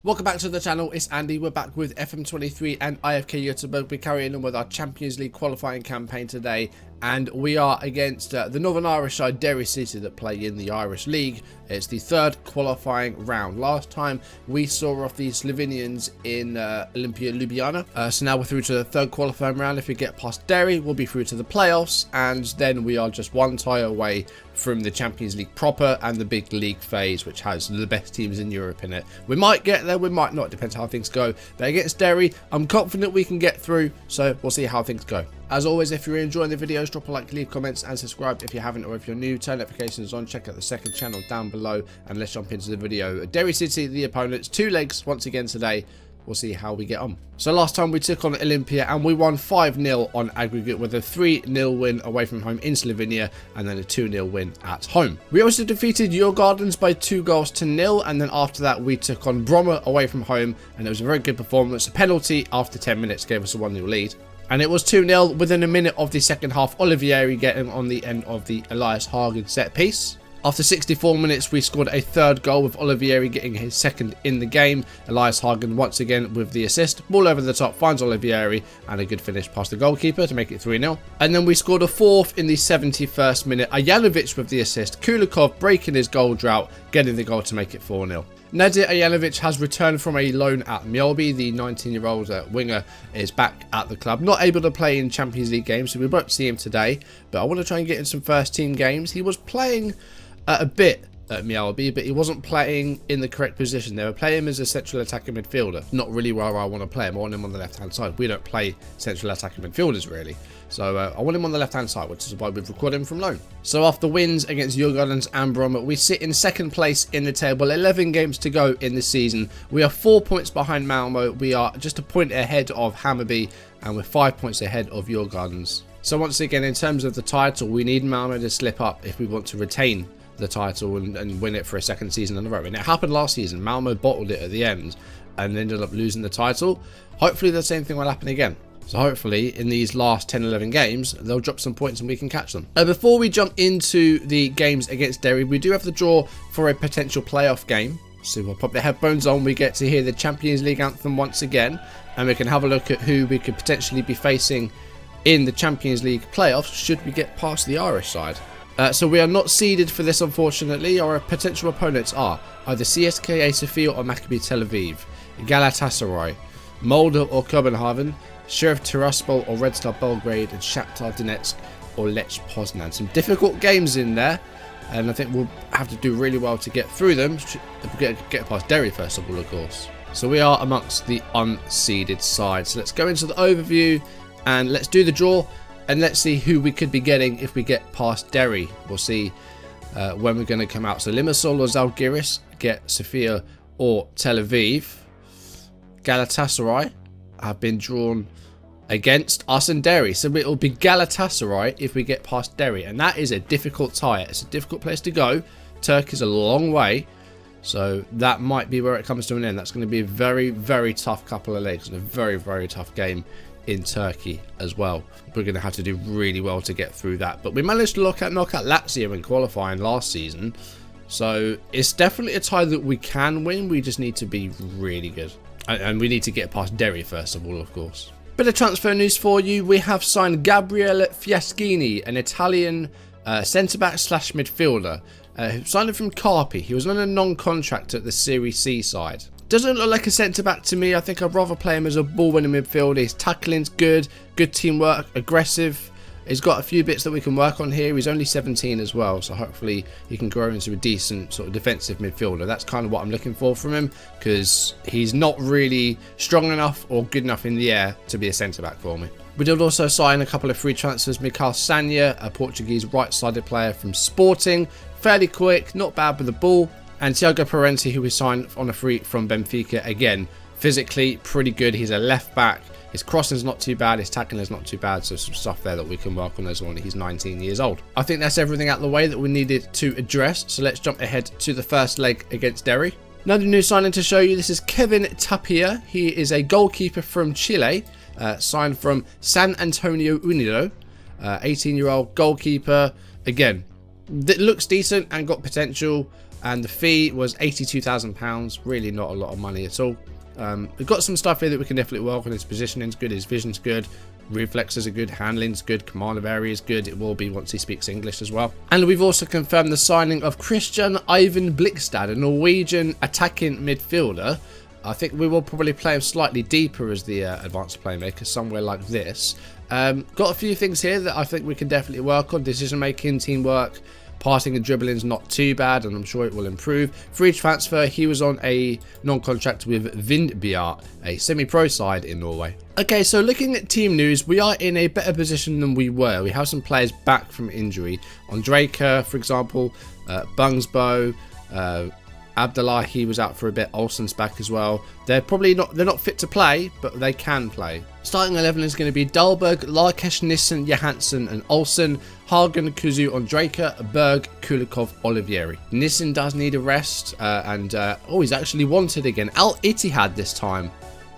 Welcome back to the channel, it's Andy. We're back with FM23 and IFK Goteborg. We're carrying on with our Champions League qualifying campaign today, and we are against the Northern Irish side Derry City that play in the Irish League. It's the third qualifying round. Last time we saw off the Slovenians in Olympia Ljubljana, so now we're through to the third qualifying round. If we get past Derry, we'll be through to the playoffs, and then we are just one tie away from the Champions League proper and the big league phase, which has the best teams in Europe in it. We might get there, we might not, depends how things go. But against Derry, I'm confident we can get through, so we'll see how things go. As always, if you're enjoying the videos, drop a like, leave comments, and subscribe if you haven't, or if you're new, turn notifications on, check out the second channel down below, and let's jump into the video. Derry City, the opponents, two legs once again today. We'll see how we get on. So last time we took on Olympia and we won 5-0 on aggregate, with a 3-0 win away from home in Slovenia and then a 2-0 win at home. We also defeated Djurgården by 2-0, and then after that we took on Bromma away from home, and it was a very good performance. A penalty after 10 minutes gave us a 1-0 lead. And it was 2-0 within a minute of the second half, Olivieri getting on the end of the Elias Hagen set piece. After 64 minutes, we scored a third goal, with Olivieri getting his second in the game. Elias Hagen once again with the assist. Ball over the top, finds Olivieri, and a good finish past the goalkeeper to make it 3-0. And then we scored a fourth in the 71st minute. Ajanovic with the assist. Kulikov breaking his goal drought, getting the goal to make it 4-0. Nadir Ajanovic has returned from a loan at Mjolby. The 19-year-old winger is back at the club. Not able to play in Champions League games, so we won't see him today. But I want to try and get in some first team games. He was playing a bit at Mjolby, but he wasn't playing in the correct position. They were playing him as a central attacking midfielder. Not really where I want to play him. I want him on the left-hand side. We don't play central attacking midfielders, really. So I want him on the left-hand side, which is why we've recorded him from loan. So after wins against Djurgården and Bromma, we sit in second place in the table. 11 games to go in the season. We are 4 points behind Malmo. We are just a point ahead of Hammarby, and we're 5 points ahead of Djurgården. So once again, in terms of the title, we need Malmo to slip up if we want to retain the title and win it for a second season in a row. And it happened last season. Malmo bottled it at the end and ended up losing the title. Hopefully the same thing will happen again. So hopefully in these last 10-11 games, they'll drop some points and we can catch them. Before we jump into the games against Derry, we do have the draw for a potential playoff game. So we'll pop the headphones on. We get to hear the Champions League anthem once again, and we can have a look at who we could potentially be facing in the Champions League playoffs should we get past the Irish side. So we are not seeded for this, unfortunately. Our potential opponents are either CSKA Sofia or Maccabi Tel Aviv, Galatasaray, Molde or Copenhagen, Sheriff Tiraspol or Red Star Belgrade, and Shakhtar Donetsk or Lech Poznan. Some difficult games in there, and I think we'll have to do really well to get through them. Get past Derry first of all, of course. So we are amongst the unseeded side. So let's go into the overview and let's do the draw. And let's see who we could be getting if we get past Derry. We'll see when we're going to come out. So Limassol or Zalgiris get Sofia or Tel Aviv. Galatasaray have been drawn against us and Derry. So it will be Galatasaray if we get past Derry. And that is a difficult tie. It's a difficult place to go. Turkey's a long way. So that might be where it comes to an end. That's going to be a very, very tough couple of legs and a very, very tough game in Turkey as well. We're going to have to do really well to get through that. But we managed to knock out Lazio in qualifying last season. So it's definitely a tie that we can win. We just need to be really good. And we need to get past Derry first of all, of course. Bit of transfer news for you. We have signed Gabriele Fiaschini, an Italian centre-back / midfielder. Signed him from Carpi. He was on a non-contract at the Serie C side. Doesn't look like a centre-back to me. I think I'd rather play him as a ball-winning midfielder. His tackling's good teamwork, aggressive. He's got a few bits that we can work on here. He's only 17 as well, so hopefully he can grow into a decent sort of defensive midfielder. That's kind of what I'm looking for from him, because he's not really strong enough or good enough in the air to be a centre-back for me. We did also sign a couple of free transfers. Mikael Sanya, a Portuguese right-sided player from Sporting. Fairly quick, not bad with the ball. And Thiago Parenti, who we signed on a free from Benfica. Again, physically pretty good. He's a left back. His crossing's not too bad. His tackling is not too bad. So some stuff there that we can work on as well. He's 19 years old. I think that's everything out of the way that we needed to address. So let's jump ahead to the first leg against Derry. Another new signing to show you. This is Kevin Tapia. He is a goalkeeper from Chile. Signed from San Antonio Unido. 18-year-old goalkeeper. Again, that looks decent and got potential. And the fee was £82,000. Really not a lot of money at all. We've got some stuff here that we can definitely work on. His positioning's good, his vision's good, reflexes are good, handling's good, command of area is good. It will be once he speaks English as well. And we've also confirmed the signing of Christian Ivan Blikstad, a Norwegian attacking midfielder. I think we will probably play him slightly deeper as the advanced playmaker, somewhere like this. Got a few things here that I think we can definitely work on. Decision making, teamwork, passing and dribbling is not too bad, and I'm sure it will improve. Free transfer, he was on a non-contract with Vindbjerg, a semi-pro side in Norway. Okay, so looking at team news, we are in a better position than we were. We have some players back from injury. Ondrejka, for example, Bungsbo, Abdullah, he was out for a bit. Olsen's back as well. They're not fit to play, but they can play. Starting 11 is going to be Dahlberg, Larkesh, Nissen, Johansson and Olsen, Hagen, Kuzu, Ondrejka, Berg, Kulikov, Olivieri. Nissen does need a rest, he's actually wanted again. Al Ittihad this time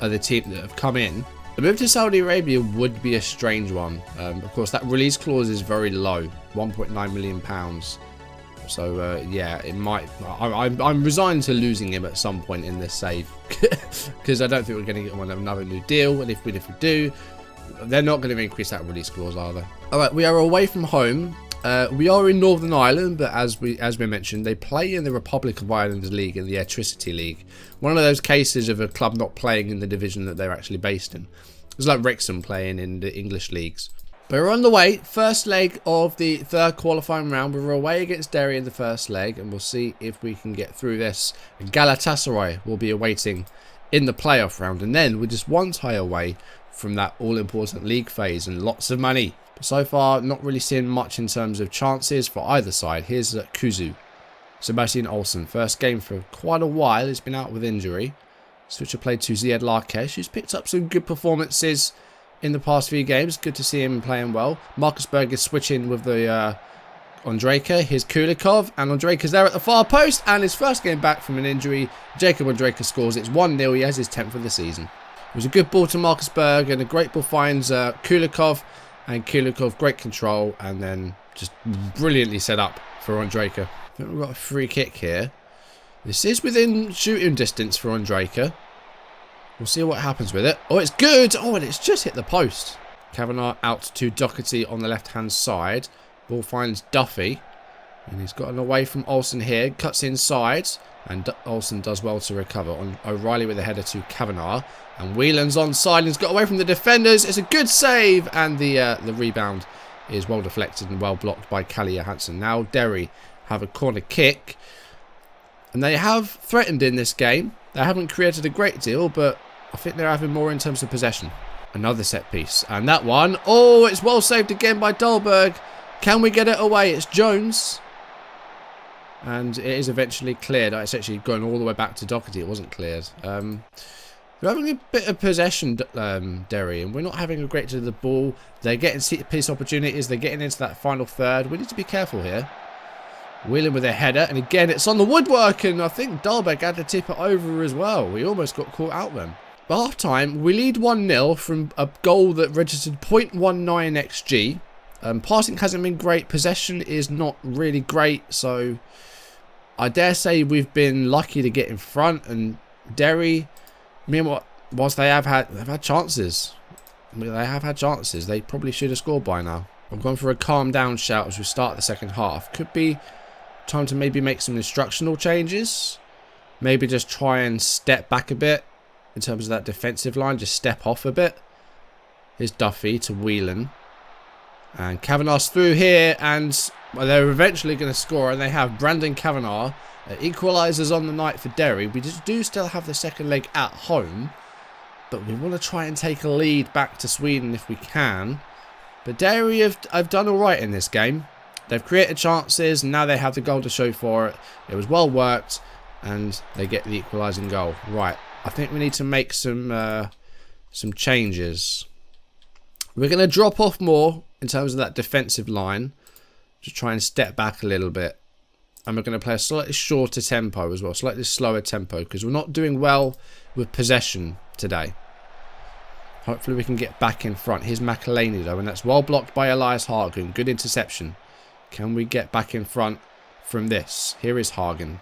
are the team that have come in. A move to Saudi Arabia would be a strange one. Of course, that release clause is very low, £1.9 million. So yeah, it might. I'm resigned to losing him at some point in this save because I don't think we're going to get on another new deal. And if we do, they're not going to increase that release clause, are they? All right, we are away from home. We are in Northern Ireland, but as we mentioned, they play in the Republic of Ireland League, in the Airtricity League. One of those cases of a club not playing in the division that they're actually based in. It's like Wrexham playing in the English leagues. But we're on the way. First leg of the third qualifying round. We're away against Derry in the first leg, and we'll see if we can get through this. Galatasaray will be awaiting in the playoff round, and then we're just one tie away from that all-important league phase and lots of money. But so far, not really seeing much in terms of chances for either side. Here's Kuzu. Sebastian Olsen. First game for quite a while. He's been out with injury. Switcher played to Ziad Larkesh, who's picked up some good performances in the past few games. Good to see him playing well. Marcus Berg is switching with the Ondrejka. Here's Kulikov, and Ondrejka's there at the far post, and his first game back from an injury. Jacob Ondrejka scores. It's 1-0. He has his 10th of the season. It was a good ball to Marcus Berg, and a great ball finds Kulikov, and Kulikov, great control, and then just brilliantly set up for Ondrejka. I think we've got a free kick here. This is within shooting distance for Ondrejka. We'll see what happens with it. Oh, it's good. Oh, and it's just hit the post. Kavanagh out to Doherty on the left-hand side. Ball finds Duffy. And he's gotten away from Olsen here. Cuts inside. And Olsen does well to recover. On O'Reilly with a header to Kavanagh. And Whelan's onside. He's got away from the defenders. It's a good save. And the rebound is well deflected and well blocked by Kalle Johansson. Now Derry have a corner kick. And they have threatened in this game. They haven't created a great deal, but I think they're having more in terms of possession. Another set piece. And that one. Oh, it's well saved again by Dahlberg. Can we get it away? It's Jones. And it is eventually cleared. It's actually going all the way back to Doherty. It wasn't cleared. They're having a bit of possession, Derry, and we're not having a great deal of the ball. They're getting set piece opportunities. They're getting into that final third. We need to be careful here. Wheeling with a header, and again it's on the woodwork, and I think Dahlberg had to tip it over as well. We almost got caught out then. By half time, we lead 1-0 from a goal that registered 0.19 XG. Passing hasn't been great. Possession is not really great, so I dare say we've been lucky to get in front. And Derry, whilst they've had chances. They have had chances. They probably should have scored by now. I'm going for a calm down shout as we start the second half. Could be time to maybe make some instructional changes. Maybe just try and step back a bit in terms of that defensive line. Just step off a bit. Here's Duffy to Whelan. And Kavanagh's through here, and they're eventually going to score, and they have Brandon Kavanagh. Equalisers on the night for Derry. We do still have the second leg at home, but we want to try and take a lead back to Sweden if we can. But Derry have done alright in this game. They've created chances, and now they have the goal to show for it. It was well worked, and they get the equalising goal. Right, I think we need to make some changes. We're going to drop off more in terms of that defensive line. Just try and step back a little bit. And we're going to play a slightly shorter tempo as well. Slightly slower tempo, because we're not doing well with possession today. Hopefully we can get back in front. Here's McElhaney though, and that's well blocked by Elias Hargun. Good interception. Can we get back in front from this. Here is Hagen.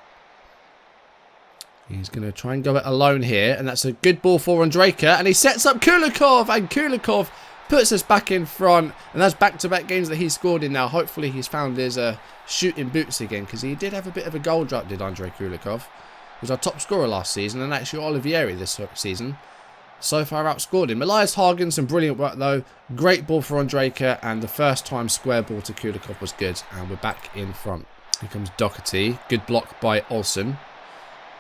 He's going to try and go it alone here. And that's a good ball for Ondrejka. And he sets up Kulikov. And Kulikov puts us back in front. And that's back-to-back games that he's scored in now. Hopefully he's found his shooting boots again. Because he did have a bit of a goal drop, did Andrei Kulikov. He was our top scorer last season. And actually Olivieri this season so far outscored him. Elias Hagen, some brilliant work though. Great ball for Ondrejka. And the first time square ball to Kulikov was good. And we're back in front. Here comes Doherty. Good block by Olsen.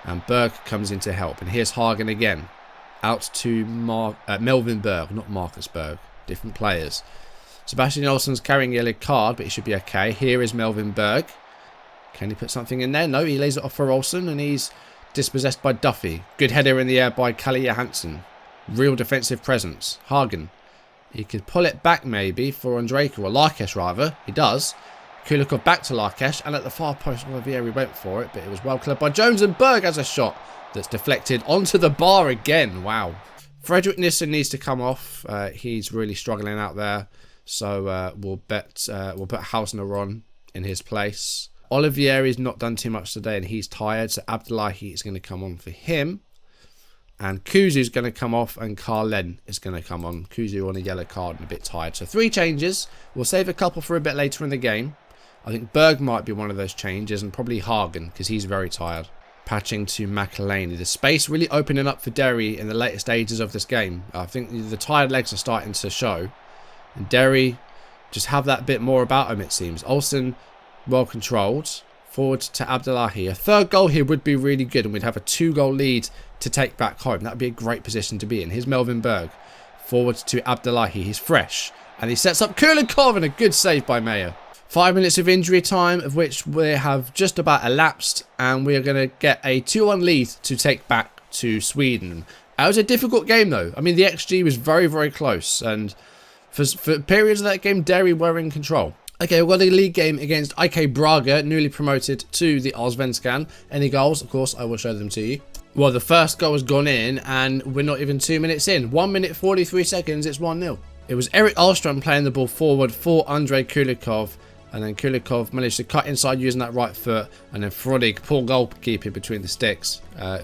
And Berg comes in to help. And here's Hagen again. Out to Melvin Berg, not Marcus Berg. Different players. Sebastian Olsen's carrying a yellow card, but he should be okay. Here is Melvin Berg. Can he put something in there? No, he lays it off for Olsen. And he's dispossessed by Duffy. Good header in the air by Kalle Johansson. Real defensive presence. Hagen. He could pull it back maybe for Ondrejka, or Larkesh rather. He does. Kulikov back to Larkesh, and at the far post, Olivieri went for it, but it was well cleared by Jones, and Berg has a shot that's deflected onto the bar again. Wow. Fredrik Nissen needs to come off. He's really struggling out there, so we'll put Hausner on in his place. Olivieri's not done too much today, and he's tired, so Abdullahi is going to come on for him. And Kuzu's going to come off, and Karlen is going to come on. Kuzu on a yellow card and a bit tired. So 3 changes. We'll save a couple for a bit later in the game. I think Berg might be one of those changes, and probably Hagen, because he's very tired. Patching to McElhaney. The space really opening up for Derry in the later stages of this game. I think the tired legs are starting to show. And Derry just have that bit more about them, it seems. Olsen, well controlled. Forward to Abdullahi. A third goal here would be really good, and we'd have a 2-goal lead to take back home. That would be a great position to be in. Here's Melvin Berg. Forward to Abdullahi. He's fresh. And he sets up Kulikov, and a good save by Mayer. 5 minutes of injury time, of which we have just about elapsed, and we are going to get a 2-1 lead to take back to Sweden. It was a difficult game though. I mean, the XG was very, very close, and for periods of that game, Derry were in control. Okay, we've got a league game against IK Braga, newly promoted to the Allsvenskan. Any goals? Of course, I will show them to you. Well, the first goal has gone in, and we're not even 2 minutes in. 1 minute 43 seconds, it's 1-0. It was Erik Ahlstrand playing the ball forward for Andrei Kulikov. And then Kulikov managed to cut inside using that right foot. And then Frodig, poor goalkeeper between the sticks,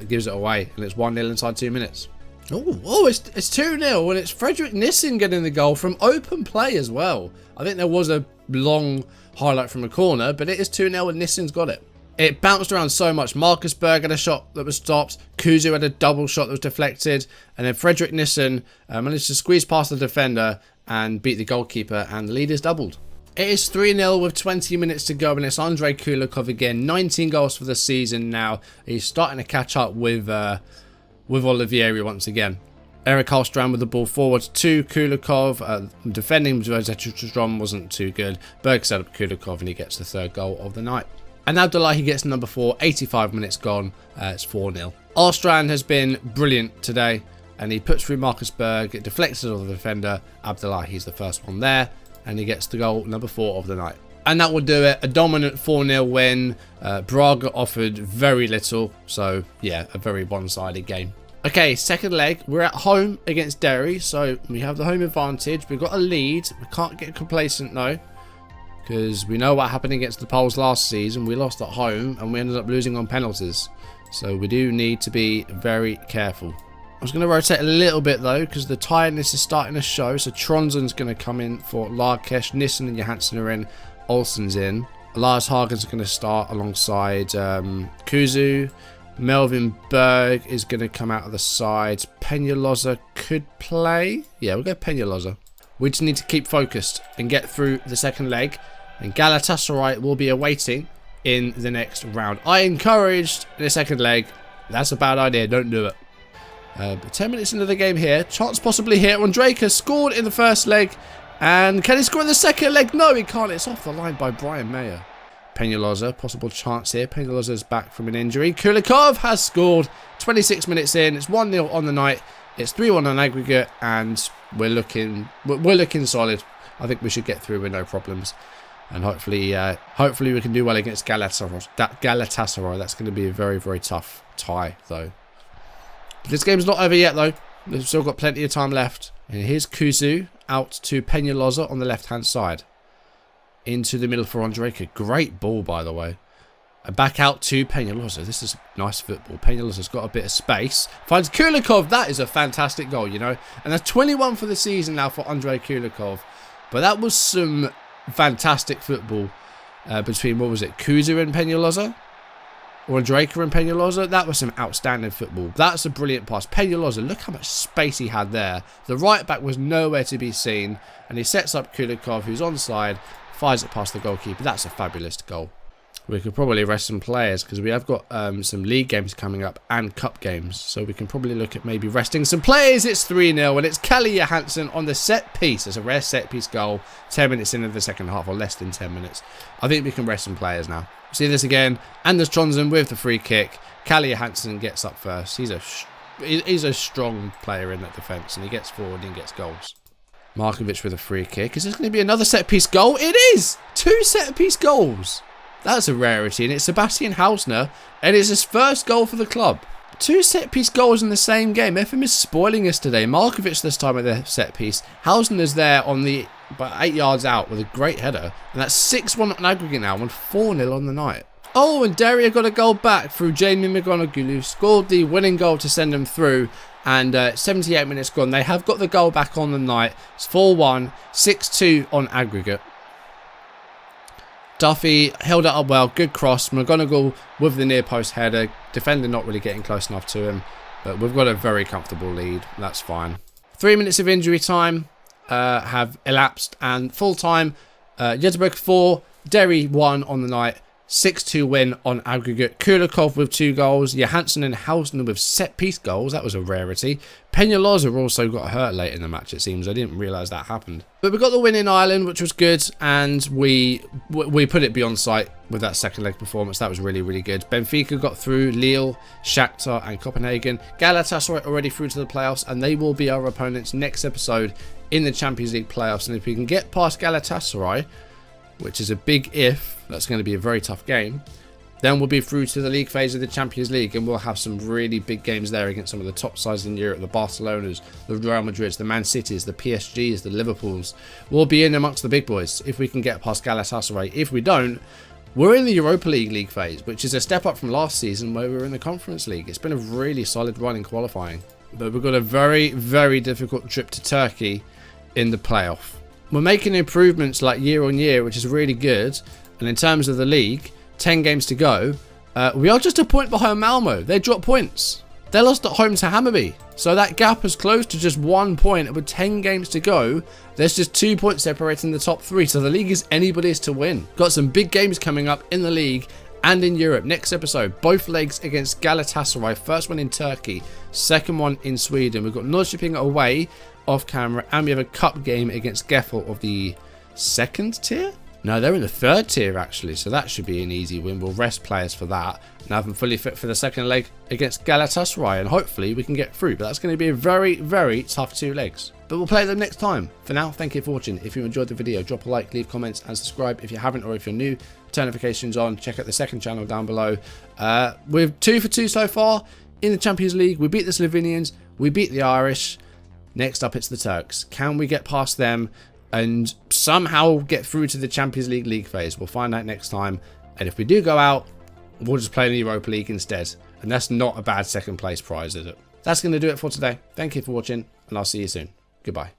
gives it away. And it's 1-0 inside 2 minutes. Oh, it's 2-0. And it's Fredrik Nissen getting the goal from open play as well. I think there was a long highlight from a corner, but it is 2-0 and Nissen's got it. It bounced around so much. Marcus Berg had a shot that was stopped. Kuzu had a double shot that was deflected. And then Fredrik Nissen managed to squeeze past the defender and beat the goalkeeper. And the lead is doubled. It is 3-0 with 20 minutes to go, and it's Andrei Kulikov again. 19 goals for the season now. He's starting to catch up with Olivieri once again. Erik Ahlstrand with the ball forward to Kulikov. Defending Zetterstrom wasn't too good. Berg set up Kulikov, and he gets the 3rd goal of the night. And Abdullahi gets number 4. 85 minutes gone. It's 4-0. Ahlstrand has been brilliant today, and he puts through Marcus Berg. It deflected off the defender. Abdullahi's the first one there. And he gets the goal number 4 of the night. And that will do it. A dominant 4-0 win. Braga offered very little. So, yeah, a very one-sided game. Okay, second leg. We're at home against Derry. So, we have the home advantage. We've got a lead. We can't get complacent, though. Because we know what happened against the Poles last season. We lost at home and we ended up losing on penalties. So, we do need to be very careful. I was going to rotate a little bit though, because the tiredness is starting to show. So Tronsen's going to come in for Larkesh. Nissen and Johansson are in. Olsen's in. Elias Hagen's going to start alongside Kuzu. Melvin Berg is going to come out of the sides. Peñalosa could play. Yeah, we'll go Peñalosa. We just need to keep focused and get through the second leg. And Galatasaray will be awaiting in the next round. I encouraged in the second leg. That's a bad idea. Don't do it. But 10 minutes into the game here. Chance possibly here. Ondrejka scored in the first leg. And can he score in the second leg? No, he can't. It's off the line by Brian Mayer. Peñalosa, possible chance here. Peñalosa's back from an injury. Kulikov has scored. 26 minutes in. It's 1-0 on the night. It's 3-1 on aggregate. And we're looking solid. I think we should get through with no problems. And hopefully we can do well against Galatasaray. That's going to be a very, very tough tie, though. This game's not over yet, though. We've still got plenty of time left. And here's Kuzu out to Peñalosa on the left-hand side. Into the middle for Ondrejka. Great ball, by the way. And back out to Peñalosa. This is nice football. Peñalosa's got a bit of space. Finds Kulikov. That is a fantastic goal, you know. And that's 21 for the season now for Andrei Kulikov. But that was some fantastic football between, what was it, Kuza and Peñalosa? Or Drake and Peñalosa? That was some outstanding football. That's a brilliant pass. Peñalosa, look how much space he had there. The right back was nowhere to be seen. And he sets up Kulikov, who's onside, fires it past the goalkeeper. That's a fabulous goal. We could probably rest some players because we have got some league games coming up and cup games. So we can probably look at maybe resting some players. It's 3-0 and it's Kalle Johansson on the set piece. It's a rare set piece goal. 10 minutes into the second half, or less than 10 minutes. I think we can rest some players now. See this again. Anders Trondsen with the free kick. Kalle Johansson gets up first. He's a strong player in that defence, and he gets forward and he gets goals. Markovic with a free kick. Is this going to be another set piece goal? It is! 2 set piece goals. That's a rarity, and it's Sebastian Hausner, and it's his first goal for the club. 2 set-piece goals in the same game. FM is spoiling us today. Markovic this time at the set-piece. Hausner's there on the about 8 yards out with a great header, and that's 6-1 on aggregate now, and 4-0 on the night. Oh, and Derry got a goal back through Jamie McGonigal, who scored the winning goal to send them through, and 78 minutes gone. They have got the goal back on the night. It's 4-1, 6-2 on aggregate. Duffy held it up well, good cross. McGonigal with the near post header. Defender not really getting close enough to him, but we've got a very comfortable lead. That's fine. 3 minutes of injury time have elapsed, and full time. Goteborg 4, Derry 1 on the night. 6-2 win on aggregate. Kulikov with 2 goals. Johansson and Hausner with set-piece goals. That was a rarity. Peñalosa also got hurt late in the match, it seems. I didn't realise that happened. But we got the win in Ireland, which was good. And we put it beyond sight with that second leg performance. That was really, really good. Benfica got through. Lille, Shakhtar and Copenhagen. Galatasaray already through to the playoffs. And they will be our opponents next episode in the Champions League playoffs. And if we can get past Galatasaray, which is a big if, that's going to be a very tough game, then we'll be through to the league phase of the Champions League, and we'll have some really big games there against some of the top sides in Europe, the Barcelonas, the Real Madrids, the Man Cities, the PSGs, the Liverpools. We'll be in amongst the big boys if we can get past Galatasaray. If we don't, we're in the Europa League phase, which is a step up from last season where we were in the Conference League. It's been a really solid run in qualifying, but we've got a very, very difficult trip to Turkey in the playoff. We're making improvements like year on year, which is really good. And in terms of the league, 10 games to go. We are just a point behind Malmo. They dropped points. They lost at home to Hammarby. So that gap is close to just 1 point. And with 10 games to go, there's just 2 points separating the top 3. So the league is anybody's to win. Got some big games coming up in the league and in Europe. Next episode, both legs against Galatasaray. First one in Turkey, second one in Sweden. We've got Nordic away off camera, and we have a cup game against Gefle of the 2nd tier? No, they're in the 3rd tier actually, so that should be an easy win. We'll rest players for that and have them fully fit for the second leg against Galatasaray, and hopefully we can get through. But that's going to be a very, very tough 2 legs. But we'll play them next time. For now, thank you for watching. If you enjoyed the video, drop a like, leave comments and subscribe if you haven't, or if you're new, turn notifications on. Check out the second channel down below. We're 2 for 2 so far in the Champions League. We beat the Slovenians, we beat the Irish. Next up, it's the Turks. Can we get past them and somehow get through to the Champions League phase? We'll find out next time. And if we do go out, we'll just play in the Europa League instead. And that's not a bad second place prize, is it? That's going to do it for today. Thank you for watching, and I'll see you soon. Goodbye.